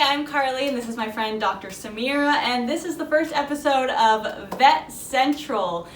Hi, I'm Carly, and this is my friend Dr. Samyra, and this is the first episode of Vet Central.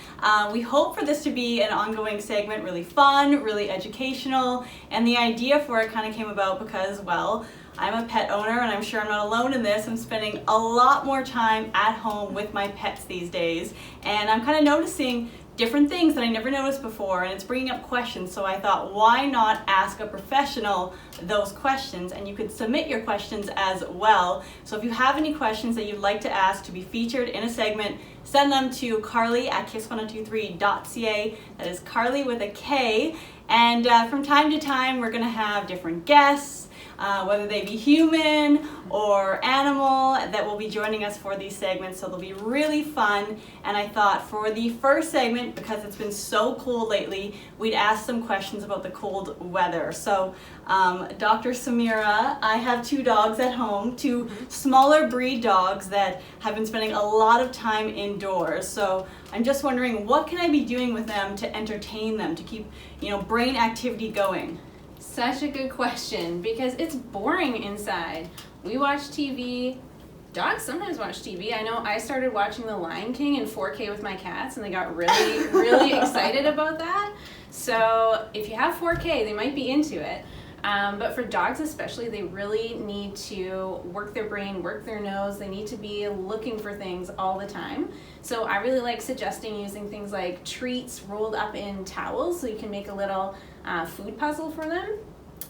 We hope for this to be an ongoing segment, really fun, really educational, and the idea for it kind of came about because, well, I'm a pet owner, and I'm sure I'm not alone in this. I'm spending a lot more time at home with my pets these days, and I'm kind of noticing different things that I never noticed before, and it's bringing up questions. So I thought, why not ask a professional those questions? And you could submit your questions as well. So if you have any questions that you'd like to ask to be featured in a segment, send them to carly@kiss1023.ca. That is Carly with a K. And from time to time, we're going to have different guests, whether they be human or animal, that will be joining us for these segments. So they'll be really fun. And I thought for the first segment, because it's been so cold lately, we'd ask some questions about the cold weather. So Dr. Samyra, I have two dogs at home, two smaller breed dogs that have been spending a lot of time indoors. So I'm just wondering, what can I be doing with them to entertain them, to keep, brain activity going? Such a good question, because it's boring inside. We watch TV. Dogs sometimes watch TV. I know I started watching The Lion King in 4K with my cats, and they got really, really excited about that. So if you have 4K, they might be into it. But for dogs especially, they really need to work their brain, work their nose. They need to be looking for things all the time. So I really like suggesting using things like treats rolled up in towels, so you can make a little food puzzle for them.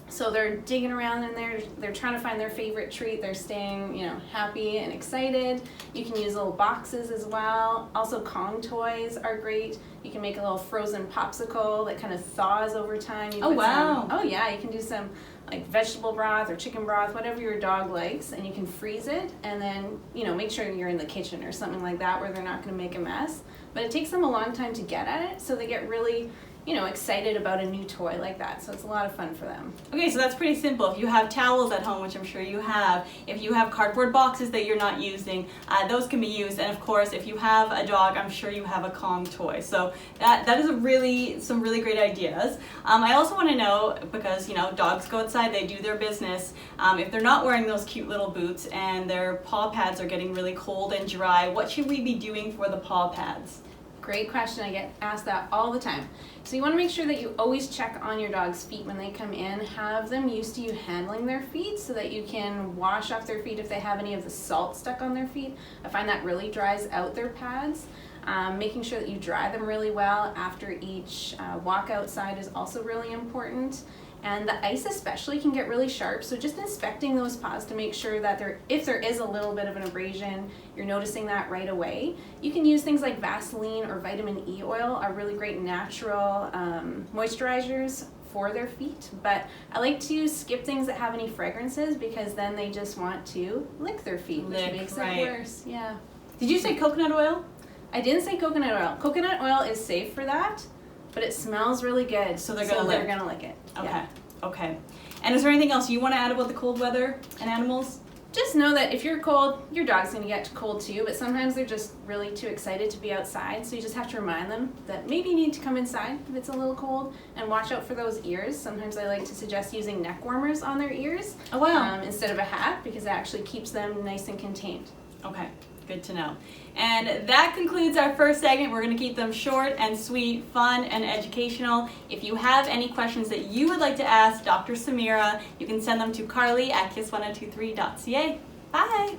So they're digging around in there, they're trying to find their favorite treat, they're staying, happy and excited. You can use little boxes as well. Also, Kong toys are great. You can make a little frozen popsicle that kind of thaws over time. Oh, wow. You can do some like vegetable broth or chicken broth, whatever your dog likes, and you can freeze it, and then, make sure you're in the kitchen or something like that where they're not going to make a mess. But it takes them a long time to get at it, so they get really excited about a new toy like that. So it's a lot of fun for them. Okay, so that's pretty simple. If you have towels at home, which I'm sure you have, if you have cardboard boxes that you're not using, those can be used. And of course, if you have a dog, I'm sure you have a Kong toy. So that is some really great ideas. I also want to know, because dogs go outside, they do their business. If they're not wearing those cute little boots and their paw pads are getting really cold and dry, what should we be doing for the paw pads? Great question. I get asked that all the time. So you want to make sure that you always check on your dog's feet when they come in. Have them used to you handling their feet so that you can wash off their feet if they have any of the salt stuck on their feet. I find that really dries out their pads. Making sure that you dry them really well after each walk outside is also really important. And the ice especially can get really sharp, so just inspecting those paws to make sure that if there is a little bit of an abrasion, you're noticing that right away. You can use things like Vaseline or vitamin E oil, are really great natural moisturizers for their feet. But I like to skip things that have any fragrances, because then they just want to lick their feet, which makes it worse. Yeah. Did you say coconut oil? I didn't say coconut oil. Coconut oil is safe for that, but it smells really good, so they're gonna lick it. Okay. Yeah. Okay. And is there anything else you want to add about the cold weather and animals? Just know that if you're cold, your dog's going to get cold too, but sometimes they're just really too excited to be outside, so you just have to remind them that maybe you need to come inside if it's a little cold, and watch out for those ears. Sometimes I like to suggest using neck warmers on their ears. Oh, wow. Instead of a hat, because it actually keeps them nice and contained. Okay. Good to know. And that concludes our first segment. We're going to keep them short and sweet, fun and educational. If you have any questions that you would like to ask Dr. Samyra, you can send them to carly@kiss1023.ca. Bye!